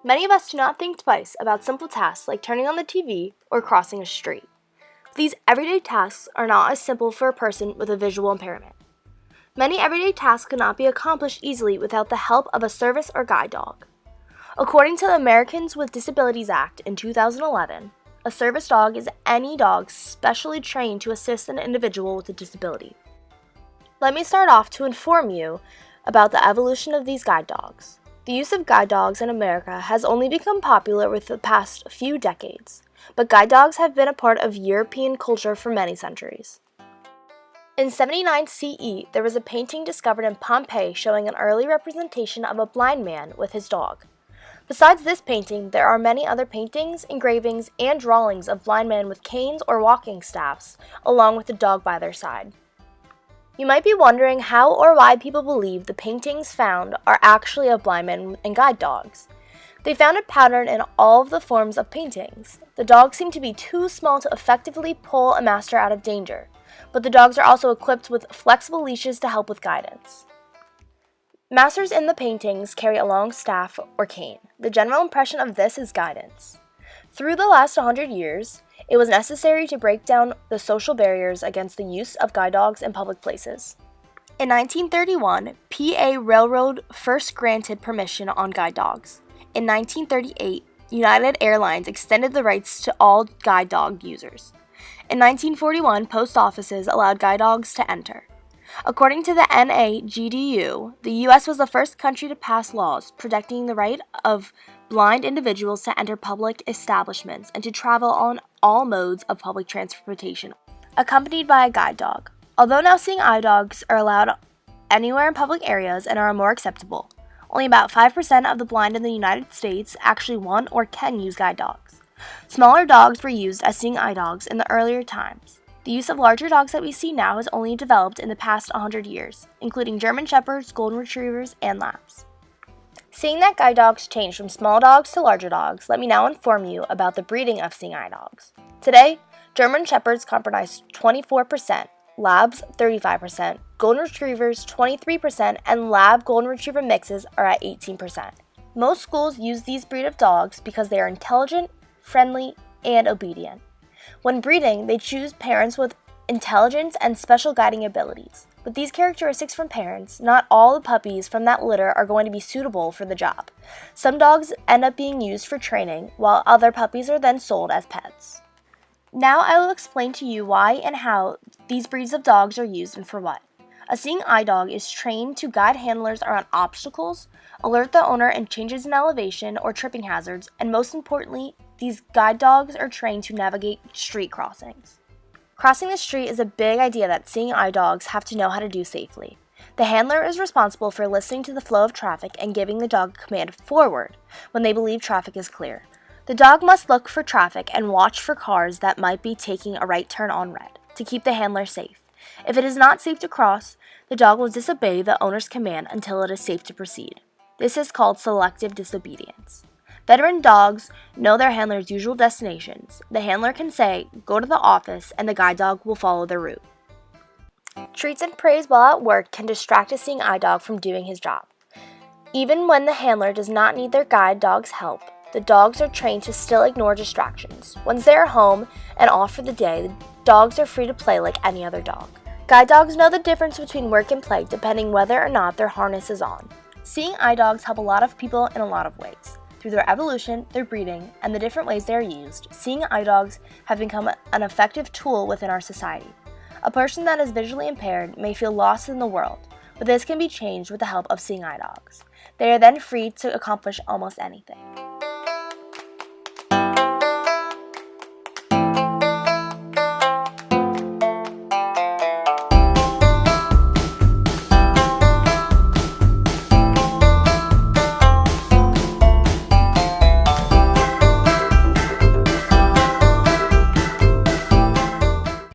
Many of us do not think twice about simple tasks like turning on the TV or crossing a street. These everyday tasks are not as simple for a person with a visual impairment. Many everyday tasks cannot be accomplished easily without the help of a service or guide dog. According to the Americans with Disabilities Act in 2011, a service dog is any dog specially trained to assist an individual with a disability. Let me start off to inform you about the evolution of these guide dogs. The use of guide dogs in America has only become popular with the past few decades, but guide dogs have been a part of European culture for many centuries. In 79 CE, there was a painting discovered in Pompeii showing an early representation of a blind man with his dog. Besides this painting, there are many other paintings, engravings, and drawings of blind men with canes or walking staffs, along with a dog by their side. You might be wondering how or why people believe the paintings found are actually of blind men and guide dogs. They found a pattern in all of the forms of paintings. The dogs seem to be too small to effectively pull a master out of danger, but the dogs are also equipped with flexible leashes to help with guidance. Masters in the paintings carry a long staff or cane. The general impression of this is guidance. Through the last 100 years, it was necessary to break down the social barriers against the use of guide dogs in public places. In 1931, PA Railroad first granted permission on guide dogs. In 1938, United Airlines extended the rights to all guide dog users. In 1941, post offices allowed guide dogs to enter. According to the NAGDU, the U.S. was the first country to pass laws protecting the right of blind individuals to enter public establishments and to travel on all modes of public transportation, accompanied by a guide dog. Although now seeing eye dogs are allowed anywhere in public areas and are more acceptable, only about 5% of the blind in the United States actually want or can use guide dogs. Smaller dogs were used as seeing eye dogs in the earlier times. The use of larger dogs that we see now has only developed in the past 100 years, including German Shepherds, Golden Retrievers, and Labs. Seeing that guide dogs change from small dogs to larger dogs, let me now inform you about the breeding of seeing eye dogs. Today, German Shepherds comprise 24%, Labs 35%, Golden Retrievers 23%, and Lab Golden Retriever mixes are at 18%. Most schools use these breed of dogs because they are intelligent, friendly, and obedient. When breeding, they choose parents with intelligence and special guiding abilities. With these characteristics from parents, not all the puppies from that litter are going to be suitable for the job. Some dogs end up being used for training, while other puppies are then sold as pets. Now I will explain to you why and how these breeds of dogs are used and for what. A seeing eye dog is trained to guide handlers around obstacles, alert the owner in changes in elevation or tripping hazards, and most importantly, these guide dogs are trained to navigate street crossings. Crossing the street is a big idea that seeing eye dogs have to know how to do safely. The handler is responsible for listening to the flow of traffic and giving the dog a command forward when they believe traffic is clear. The dog must look for traffic and watch for cars that might be taking a right turn on red to keep the handler safe. If it is not safe to cross, the dog will disobey the owner's command until it is safe to proceed. This is called selective disobedience. Veteran dogs know their handler's usual destinations. The handler can say, "Go to the office," and the guide dog will follow their route. Treats and praise while at work can distract a seeing eye dog from doing his job. Even when the handler does not need their guide dog's help, the dogs are trained to still ignore distractions. Once they are home and off for the day, the dogs are free to play like any other dog. Guide dogs know the difference between work and play depending whether or not their harness is on. Seeing eye dogs help a lot of people in a lot of ways. Through their evolution, their breeding, and the different ways they are used, seeing eye dogs have become an effective tool within our society. A person that is visually impaired may feel lost in the world, but this can be changed with the help of seeing eye dogs. They are then free to accomplish almost anything.